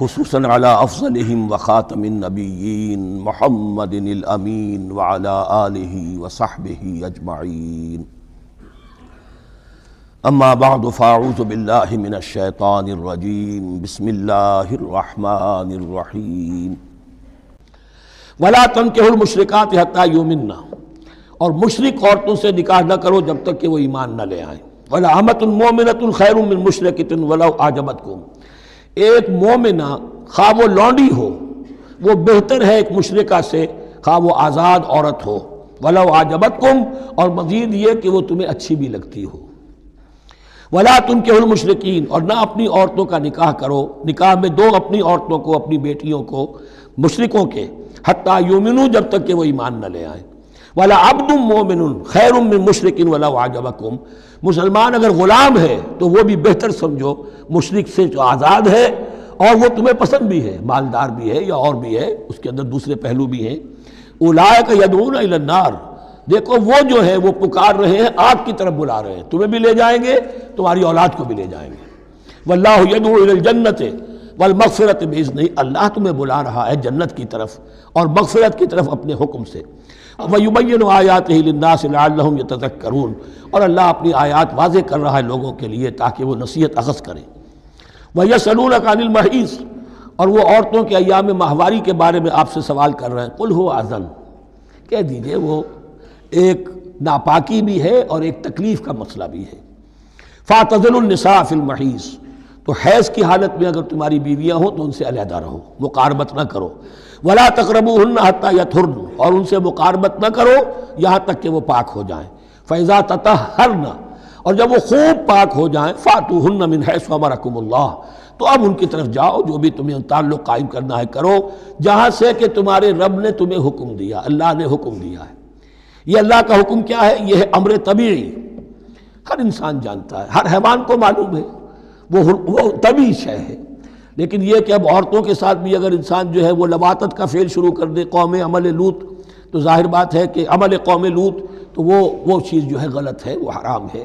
خصوصاً علی افضلہم وخاتم النبیین محمد الامین وعلی آلہ وصحبہ اجمعین. اما بعد فاعوذ باللہ من الشیطان الرجیم. بسم اللہ الرحمن الرحیم. ولا تنکحوا المشرکات حتی یؤمنن، اور مشرک عورتوں سے نکاح نہ کرو جب تک کہ وہ ایمان نہ لے آئیں. ولا امۃ مؤمنۃ خیر من مشرکۃ ولو اعجبتکم، ایک مومنہ خواہ وہ لونڈی ہو وہ بہتر ہے ایک مشرکہ سے خواہ وہ آزاد عورت ہو. ولو اعجبتکم، اور مزید یہ کہ وہ تمہیں اچھی بھی لگتی ہو. ولا تنکحوا المشرکین، اور نہ اپنی عورتوں کا نکاح کرو، نکاح میں دو اپنی عورتوں کو، اپنی بیٹیوں کو مشرکوں کے، حتی یؤمنوا، جب تک کہ وہ ایمان نہ لے آئیں. ولا عبد مؤمن خیر من مشرک ولو اعجبکم، مسلمان اگر غلام ہے تو وہ بھی بہتر سمجھو مشرک سے جو آزاد ہے اور وہ تمہیں پسند بھی ہے، مالدار بھی ہے یا اور بھی ہے، اس کے اندر دوسرے پہلو بھی ہیں. اولئک یدعون الی النار، دیکھو وہ جو ہے وہ پکار رہے ہیں، آگ کی طرف بلا رہے ہیں، تمہیں بھی لے جائیں گے، تمہاری اولاد کو بھی لے جائیں گے. واللہ یدعو الی الجنۃ والمغفرۃ باذنہ، اللہ تمہیں بلا رہا ہے جنت کی طرف اور مغفرت کی طرف اپنے حکم سے. وَيُبَيِّنُ آيَاتِهِ لِلنَّاسِ لَعَلَّهُمْ يَتَذَكَّرُونَ، اور اللہ اپنی آیات واضح کر رہا ہے لوگوں کے لیے تاکہ وہ نصیحت اخذ کریں. وَيَسْأَلُونَكَ عَنِ الْمَحِيضِ، اور وہ عورتوں کے ایام ماہواری کے بارے میں آپ سے سوال کر رہے ہیں. قُلْ هُوَ أَذًى، کہہ دیجئے وہ ایک ناپاکی بھی ہے اور ایک تکلیف کا مسئلہ بھی ہے. فَاعْتَزِلُوا النِّسَاءَ فِي الْمَحِيضِ، تو حیض کی حالت میں اگر تمہاری بیویاں ہوں تو ان سے علیحدہ رہو، مقاربت نہ کرو. وَلَا تَقْرَبُوهُنَّ حَتَّى يَطْهُرْنَ، اور ان سے مقاربت نہ کرو یہاں تک کہ وہ پاک ہو جائیں. فَإِذَا تَطَهَّرْنَ، اور جب وہ خوب پاک ہو جائیں، فَأْتُوهُنَّ مِنْ حَيْثُ أَمَرَكُمُ اللَّهُ، تو اب ان کی طرف جاؤ، جو بھی تمہیں تعلق قائم کرنا ہے کرو، جہاں سے کہ تمہارے رب نے تمہیں حکم دیا، اللہ نے حکم دیا ہے. یہ اللہ کا حکم کیا ہے؟ یہ ہے امر طبیعی، ہر انسان جانتا ہے، ہر حیوان کو معلوم ہے، وہ طبیعی شے ہے. لیکن یہ کہ اب عورتوں کے ساتھ بھی اگر انسان جو ہے وہ لواطت کا فعل شروع کر دے، قوم عمل لوط، تو ظاہر بات ہے کہ عمل قوم لوط تو وہ چیز جو ہے غلط ہے، وہ حرام ہے.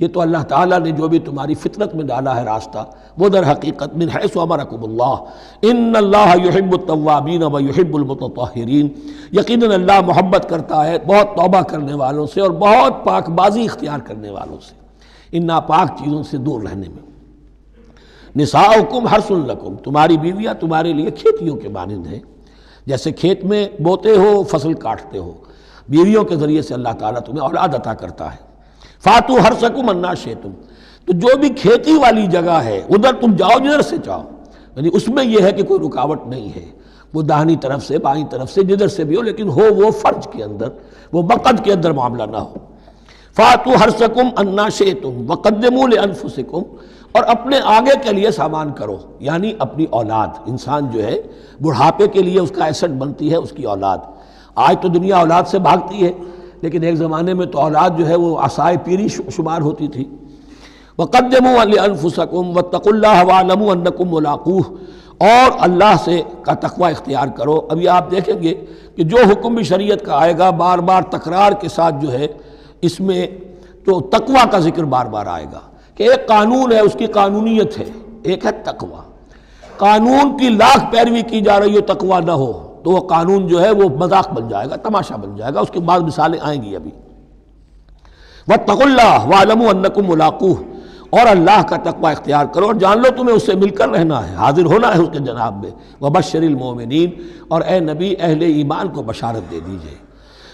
یہ تو اللہ تعالیٰ نے جو بھی تمہاری فطرت میں ڈالا ہے راستہ، وہ در حقیقت من حیث امرکم اللہ، ان اللہ یحب التوابین ویحب المتطہرین، یقیناً اللہ محبت کرتا ہے بہت توبہ کرنے والوں سے اور بہت پاک بازی اختیار کرنے والوں سے، ان ناپاک چیزوں سے دور رہنے میں. نساؤکم حرث لکم، تمہاری بیویاں تمہارے لیے کھیتیوں کے مانند ہیں. جیسے کھیت میں بوتے ہو، فصل کاٹتے ہو، بیویوں کے ذریعے سے اللہ تعالیٰ تمہیں اولاد عطا کرتا ہے. فاتو حرثکم انا شئتم، تو جو بھی کھیتی والی جگہ ہے ادھر تم جاؤ جدھر سے چاہو، یعنی اس میں یہ ہے کہ کوئی رکاوٹ نہیں ہے، وہ داہنی طرف سے بائیں طرف سے جدھر سے بھی ہو، لیکن ہو وہ فرج کے اندر، وہ مقد کے اندر معاملہ نہ ہو. فاتو حرثکم انا شئتم وقدموا لانفسکم، اور اپنے آگے کے لیے سامان کرو، یعنی اپنی اولاد. انسان جو ہے بڑھاپے کے لیے اس کا ایسٹ بنتی ہے اس کی اولاد. آج تو دنیا اولاد سے بھاگتی ہے، لیکن ایک زمانے میں تو اولاد جو ہے وہ عصائے پیری شمار ہوتی تھی. وَقَدِّمُوا لِأَنفُسَكُمْ وَاتَّقُوا اللَّهَ وَاعْلَمُوا أَنَّكُمْ مُلَاقُوهُ، اور اللہ سے کا تقوی اختیار کرو. ابھی آپ دیکھیں گے کہ جو حکم بھی شریعت کا آئے گا بار بار تکرار کے ساتھ جو ہے اس میں تو تقوی کا ذکر بار بار آئے گا کہ ایک قانون ہے، اس کی قانونیت ہے، ایک ہے تقوی. قانون کی لاکھ پیروی کی جا رہی ہو، تقوی نہ ہو تو وہ قانون جو ہے وہ مذاق بن جائے گا، تماشا بن جائے گا. اس کے بعد مثالیں آئیں گی ابھی. واتقوا اللہ واعلموا انکم ملاقوہ، اور اللہ کا تقوی اختیار کرو اور جان لو تمہیں اس سے مل کر رہنا ہے، حاضر ہونا ہے اس کے جناب میں. وبشر المؤمنین، اور اے نبی اہل ایمان کو بشارت دے دیجئے.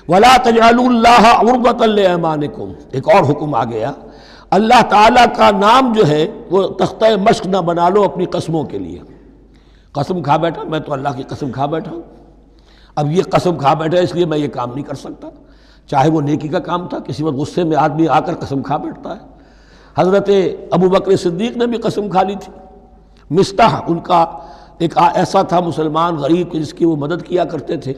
ولا تجعلوا اللہ عرضۃ لایمانکم، ایک اور حکم آ گیا، اللہ تعالیٰ کا نام جو ہے وہ تختہ مشق نہ بنا لو اپنی قسموں کے لیے. قسم کھا بیٹھا، میں تو اللہ کی قسم کھا بیٹھا ہوں، اب یہ قسم کھا بیٹھا اس لیے میں یہ کام نہیں کر سکتا. چاہے وہ نیکی کا کام تھا، کسی وقت غصے میں آدمی آ کر قسم کھا بیٹھتا ہے. حضرت ابو بکر صدیق نے بھی قسم کھا لی تھی. مستح ان کا ایک ایسا تھا مسلمان غریب کہ جس کی وہ مدد کیا کرتے تھے،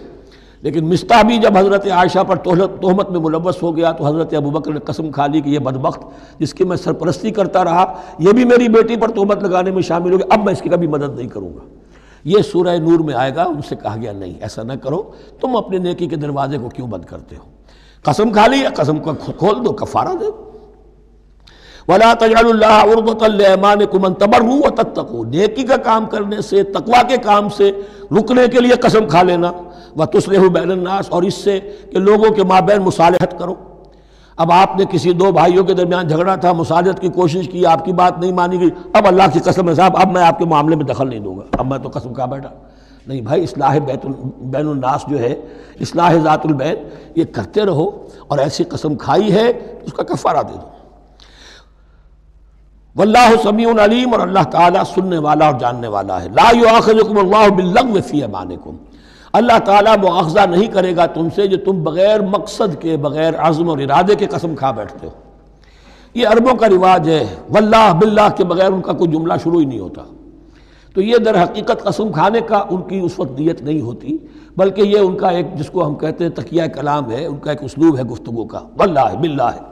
لیکن مستح بھی جب حضرت عائشہ پر تہمت میں ملوث ہو گیا تو حضرت ابوبکر نے قسم کھا لی کہ یہ بدبخت جس کی میں سرپرستی کرتا رہا، یہ بھی میری بیٹی پر تہمت لگانے میں شامل ہو گیا، اب میں اس کی کبھی مدد نہیں کروں گا. یہ سورہ نور میں آئے گا. ان سے کہا گیا نہیں، ایسا نہ کرو، تم اپنے نیکی کے دروازے کو کیوں بند کرتے ہو؟ قسم کھا لی، قسم کو کھول دو، کفارہ دے. وَلَا تَجْعَلُوا اللَّهَ عُرْضَةً لِأَيْمَانِكُمْ أَن تَبَرُّوا وَتَتَّقُوا، نیکی کا کام کرنے سے، تقوی کے کام سے رکنے کے لیے قسم کھا لینا، وَتُصْلِحُوا بَيْنَ النَّاسِ، اور اس سے کہ لوگوں کے مابین مصالحت کرو۔ اب آپ نے کسی دو بھائیوں کے درمیان جھگڑا تھا، مصالحت کی کوشش کی، آپ کی بات نہیں مانی گئی، اب اللہ کی قسم ہے صاحب اب میں آپ کے معاملے میں دخل نہیں دوں گا، اب میں تو قسم کھا بیٹھا۔ نہیں بھائی، اصلاح بین الناس جو ہے، اصلاح ذات البین، یہ کرتے رہو، اور ایسی قسم کھائی ہے اس کا کفارہ دے دو۔ واللہ سمیع علیم، اور اللہ تعالیٰ سننے والا اور جاننے والا ہے۔ لا یؤاخذکم اللہ باللغو فی ایمانکم، اللہ تعالیٰ مؤاخذہ نہیں کرے گا تم سے جو تم بغیر مقصد کے، بغیر عزم اور ارادے کے قسم کھا بیٹھتے ہو۔ یہ عربوں کا رواج ہے، واللہ باللہ کے بغیر ان کا کوئی جملہ شروع ہی نہیں ہوتا، تو یہ در حقیقت قسم کھانے کا ان کی اس وقت نیت نہیں ہوتی، بلکہ یہ ان کا ایک، جس کو ہم کہتے ہیں تقیہ کلام ہے، ان کا ایک اسلوب ہے گفتگو کا، واللہ باللہ ہے،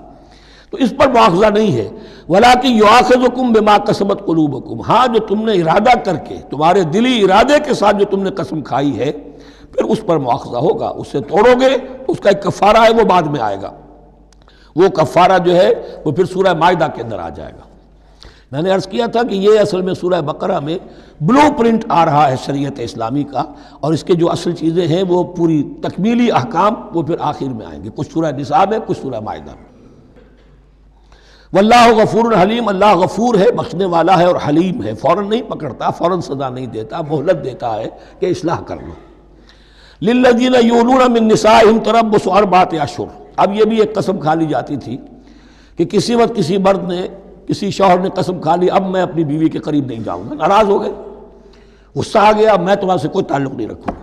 تو اس پر مؤاخذہ نہیں ہے۔ وَلَٰكِن يُؤَاخِذُكُم بِمَا كَسَبَتْ قُلُوبُكُم، ہاں جو تم نے ارادہ کر کے، تمہارے دلی ارادے کے ساتھ جو تم نے قسم کھائی ہے، پھر اس پر مؤاخذہ ہوگا، اس سے توڑو گے تو اس کا ایک کفارہ ہے، وہ بعد میں آئے گا، وہ کفارہ جو ہے وہ پھر سورہ مائدہ کے اندر آ جائے گا۔ میں نے عرض کیا تھا کہ یہ اصل میں سورہ بقرہ میں بلو پرنٹ آ رہا ہے شریعت اسلامی کا، اور اس کے جو اصل چیزیں ہیں وہ پوری تکمیلی احکام وہ پھر آخر میں آئیں گے، کچھ سورہ نساء میں، کچھ سورہ مائدہ میں۔ واللہ غفور حلیم، اللہ غفور ہے، بخشنے والا ہے اور حلیم ہے، فوراً نہیں پکڑتا، فوراً سزا نہیں دیتا، مہلت دیتا ہے کہ اصلاح کر لو۔ للذین یولون من نسائہم تربص اربعۃ اشہر، اب یہ بھی ایک قسم کھا لی جاتی تھی کہ کسی وقت کسی مرد نے، کسی شوہر نے قسم کھا لی اب میں اپنی بیوی کے قریب نہیں جاؤں گا، ناراض ہو گئے، غصہ آ گیا، میں تمہارے سے کوئی تعلق نہیں رکھوں گا،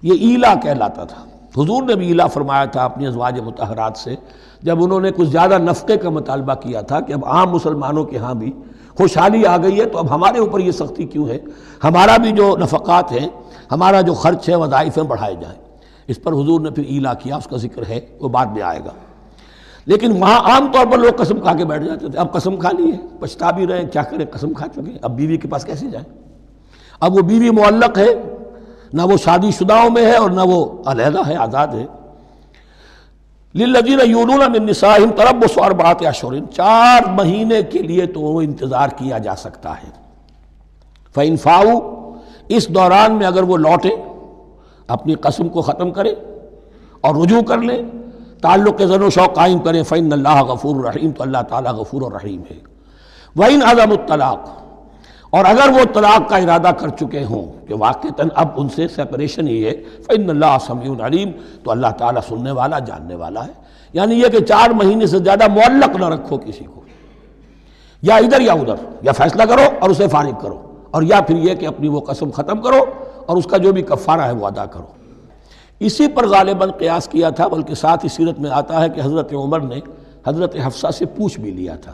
یہ ایلا کہلاتا تھا۔ حضور نے بھی ایلا فرمایا تھا اپنی ازواج مطہرات سے، جب انہوں نے کچھ زیادہ نفقے کا مطالبہ کیا تھا کہ اب عام مسلمانوں کے ہاں بھی خوشحالی آ گئی ہے تو اب ہمارے اوپر یہ سختی کیوں ہے، ہمارا بھی جو نفقات ہیں، ہمارا جو خرچ ہے، وظائف ہیں، بڑھائے جائیں۔ اس پر حضور نے پھر ایلا کیا، اس کا ذکر ہے، وہ بعد میں آئے گا۔ لیکن وہاں عام طور پر لوگ قسم کھا کے بیٹھ جاتے تھے، اب قسم کھا لی ہے، پچھتا بھی رہے، کیا کریں، قسم کھا چکے، اب بیوی کے پاس کیسے جائیں؟ اب وہ بیوی معلق ہے، نہ وہ شادی شداؤں میں ہے اور نہ وہ علیحدہ ہے، آزاد ہے۔ للذین یولون من نسائہم تربص اربعۃ اشہر، 4 مہینے کے لیے تو وہ انتظار کیا جا سکتا ہے۔ فإن فاؤوا، اس دوران میں اگر وہ لوٹیں، اپنی قسم کو ختم کریں اور رجوع کر لیں، تعلق کے زن و شوق قائم کریں، فإن اللہ غفور رحیم، تو اللہ تعالیٰ غفور اور رحیم ہے۔ وإن عزموا الطلاق، اور اگر وہ طلاق کا ارادہ کر چکے ہوں کہ واقعتاً اب ان سے سیپریشن ہی ہے، فإن اللہ سمیع علیم، تو اللہ تعالیٰ سننے والا، جاننے والا ہے۔ یعنی یہ کہ 4 مہینے سے زیادہ معلق نہ رکھو کسی کو، یا ادھر یا ادھر، یا فیصلہ کرو اور اسے فارغ کرو، اور یا پھر یہ کہ اپنی وہ قسم ختم کرو اور اس کا جو بھی کفارہ ہے وہ ادا کرو۔ اسی پر غالباً قیاس کیا تھا، بلکہ ساتھ ہی سیرت میں آتا ہے کہ حضرت عمر نے حضرت حفصہ سے پوچھ بھی لیا تھا۔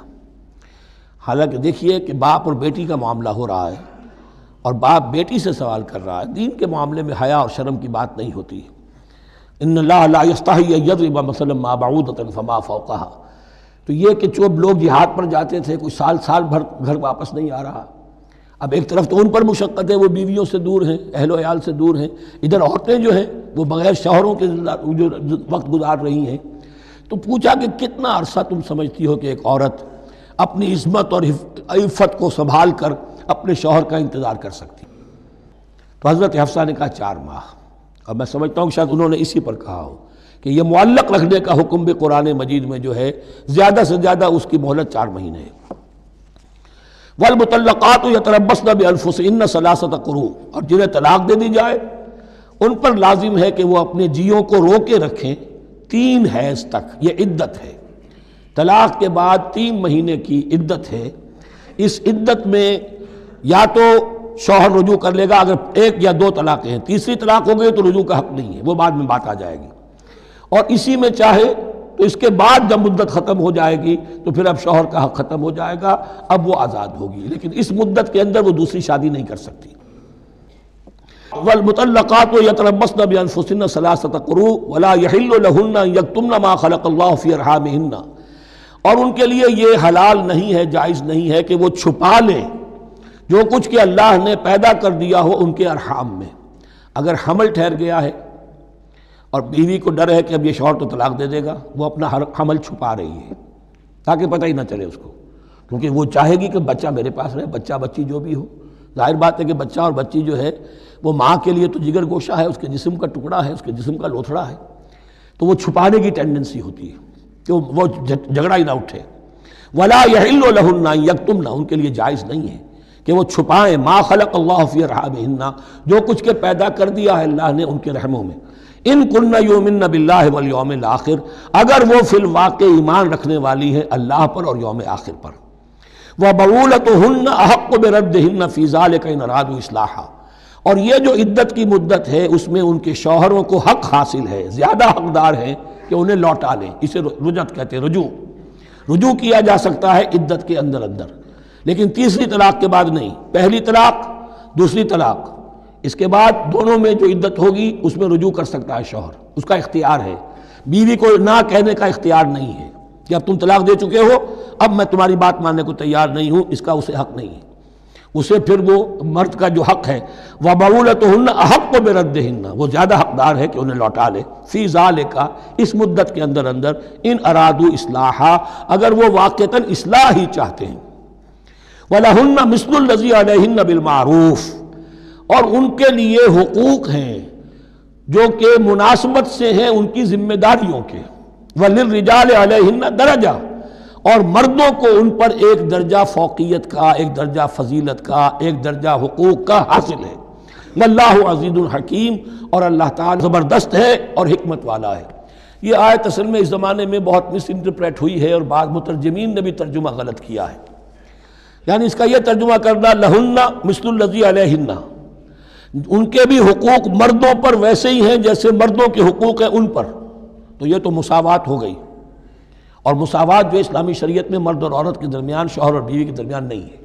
حالانکہ دیکھیے کہ باپ اور بیٹی کا معاملہ ہو رہا ہے، اور باپ بیٹی سے سوال کر رہا ہے، دین کے معاملے میں حیا اور شرم کی بات نہیں ہوتی۔ ان اللہ لا یستحی ان یضرب مثلا ما بعوضۃ فما فوقها، تو یہ کہ جو لوگ جہاد پر جاتے تھے، کچھ سال بھر گھر واپس نہیں آ رہا، اب ایک طرف تو ان پر مشقت ہے، وہ بیویوں سے دور ہیں، اہل و عیال سے دور ہیں، ادھر عورتیں جو ہیں وہ بغیر شوہروں کے جو وقت گزار رہی ہیں، تو پوچھا کہ کتنا عرصہ تم سمجھتی ہو کہ ایک عورت اپنی عصمت اور عفت کو سنبھال کر اپنے شوہر کا انتظار کر سکتی؟ تو حضرت حفصہ نے کہا 4 ماہ، اور میں سمجھتا ہوں شاید انہوں نے اسی پر کہا ہو کہ یہ معلق رکھنے کا حکم بھی قرآن مجید میں جو ہے زیادہ سے زیادہ اس کی مہلت 4 مہینے ہے۔ والمطلقات یتربصن بانفسہن 3 قروء، اور جنہیں طلاق دے دی جائے ان پر لازم ہے کہ وہ اپنے جیوں کو روکے رکھیں 3 حیض تک، یہ عدت ہے۔ طلاق کے بعد 3 مہینے کی عدت ہے، اس عدت میں یا تو شوہر رجوع کر لے گا، اگر 1 یا 2 طلاقیں ہیں، تیسری طلاق ہو گئی تو رجوع کا حق نہیں ہے، وہ بعد میں بات آ جائے گی، اور اسی میں چاہے تو اس کے بعد جب مدت ختم ہو جائے گی تو پھر اب شوہر کا حق ختم ہو جائے گا، اب وہ آزاد ہوگی، لیکن اس مدت کے اندر وہ دوسری شادی نہیں کر سکتی۔ والمطلقات یتربصن بانفسہن 3 قروء ولا یحل لهن ان یکتمن ما خلق اللہ فی ارحامہن، اور ان کے لیے یہ حلال نہیں ہے، جائز نہیں ہے کہ وہ چھپا لیں جو کچھ کہ اللہ نے پیدا کر دیا ہو ان کے ارحام میں۔ اگر حمل ٹھہر گیا ہے اور بیوی کو ڈر ہے کہ اب یہ شوہر تو طلاق دے دے گا، وہ اپنا حمل چھپا رہی ہے تاکہ پتہ ہی نہ چلے اس کو، کیونکہ وہ چاہے گی کہ بچہ میرے پاس رہے، بچہ بچی جو بھی ہو۔ ظاہر بات ہے کہ بچہ اور بچی جو ہے وہ ماں کے لیے تو جگر گوشہ ہے، اس کے جسم کا ٹکڑا ہے، اس کے جسم کا لوتھڑا ہے، تو وہ چھپانے کی ٹینڈنسی ہوتی ہے کہ وہ جھگڑا ہی نہ اٹھے۔ وَلَا يَحِلُّ لَهُنَّ أَن يَكْتُمْنَ، ان کے لیے جائز نہیں ہے کہ وہ چھپائیں مَا خَلَقَ اللَّهُ فِي أَرْحَامِهِنَّ، جو کچھ کے پیدا کر دیا ہے اللہ نے ان کے رحموں میں۔ ان كُنَّ يُؤْمِنَّ بِاللَّهِ وَالْيَوْمِ الْآخِرِ، اگر وہ فی الواقع ایمان رکھنے والی ہے اللہ پر اور یوم آخر پر۔ وَبَعُولَتُهُنَّ أَحَقُّ بِرَدِّهِنَّ فِي ذَلِكَ إِنْ أَرَادُوا إِصْلَاحًا، اور یہ جو عدت کی مدت ہے اس میں ان کے شوہروں کو حق حاصل ہے، زیادہ حقدار ہیں کہ انہیں لوٹا لیں، اسے رجعت کہتے ہیں، رجوع کیا جا سکتا ہے عدت کے اندر لیکن تیسری طلاق کے بعد نہیں۔ پہلی طلاق، دوسری طلاق، اس کے بعد دونوں میں جو عدت ہوگی اس میں رجوع کر سکتا ہے شوہر، اس کا اختیار ہے۔ بیوی کو نہ کہنے کا اختیار نہیں ہے کہ اب تم طلاق دے چکے ہو، اب میں تمہاری بات ماننے کو تیار نہیں ہوں، اس کا اسے حق نہیں ہے۔ اسے پھر وہ مرد کا جو حق ہے وَبَعُولَتُهُنَّ أَحَقُّ بِرَدِّهِنَّ، وہ زیادہ حقدار ہے کہ انہیں لوٹا لے، فی ذَلِكَ، اس مدت کے اندر ان ارادو اصلاحا، اگر وہ واقعتاً اصلاح ہی چاہتے ہیں۔ وَلَهُنَّ مِثْلُ الَّذِي عَلَيْهِنَّ بِالْمَعْرُوفِ، اور ان کے لیے حقوق ہیں جو کہ مناسبت سے ہیں ان کی ذمہ داریوں کے۔ وَلِلرِّجَالِ عَلَيْهِنَّ دَرَجَةٌ، اور مردوں کو ان پر ایک درجہ فوقیت کا، ایک درجہ فضیلت کا، ایک درجہ حقوق کا حاصل ہے۔ واللہ عزیز الحکیم، اور اللہ تعالیٰ زبردست ہے اور حکمت والا ہے۔ یہ آیت اصل میں اس زمانے میں بہت مس انٹرپریٹ ہوئی ہے اور بعض مترجمین نے بھی ترجمہ غلط کیا ہے۔ یعنی اس کا یہ ترجمہ کرنا لہن مثل الذی علیہن، ان کے بھی حقوق مردوں پر ویسے ہی ہیں جیسے مردوں کے حقوق ہیں ان پر، تو یہ تو مساوات ہو گئی، اور مساوات جو اسلامی شریعت میں مرد اور عورت کے درمیان، شوہر اور بیوی کے درمیان نہیں ہے۔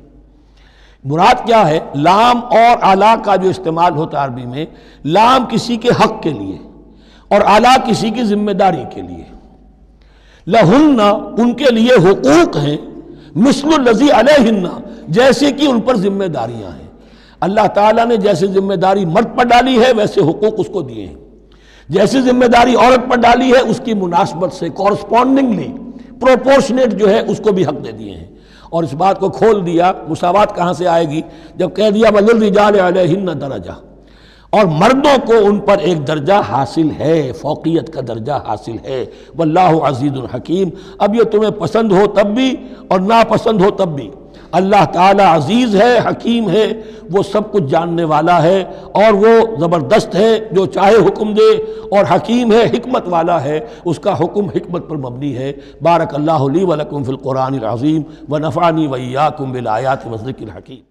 مراد کیا ہے؟ لام اور اعلیٰ کا جو استعمال ہوتا ہے عربی میں، لام کسی کے حق کے لیے اور اعلیٰ کسی کی ذمہ داری کے لیے۔ لہن، ان کے لیے حقوق ہیں، مثل الذی علیہن، جیسے کہ ان پر ذمہ داریاں ہیں۔ اللہ تعالیٰ نے جیسے ذمہ داری مرد پر ڈالی ہے ویسے حقوق اس کو دیے ہیں، جیسے ذمہ داری عورت پر ڈالی ہے اس کی مناسبت سے کورسپونڈنگلی پروپورشنیٹ جو ہے اس کو بھی حق دے دیے ہیں۔ اور اس بات کو کھول دیا، مساوات کہاں سے آئے گی؟ جب کہہ دیا وَلِلرِّجَالِ عَلَيْهِنَّ دَرَجَةٌ، اور مردوں کو ان پر ایک درجہ حاصل ہے، فوقیت کا درجہ حاصل ہے۔ واللہ عزیز الحکیم، اب یہ تمہیں پسند ہو تب بھی اور ناپسند ہو تب بھی اللہ تعالیٰ عزیز ہے، حکیم ہے، وہ سب کچھ جاننے والا ہے اور وہ زبردست ہے، جو چاہے حکم دے، اور حکیم ہے، حکمت والا ہے، اس کا حکم حکمت پر مبنی ہے۔ بارک اللہ لی ولکم فی القرآن العظیم ونفعنی وإیاکم بالآیات والذکر الحکیم۔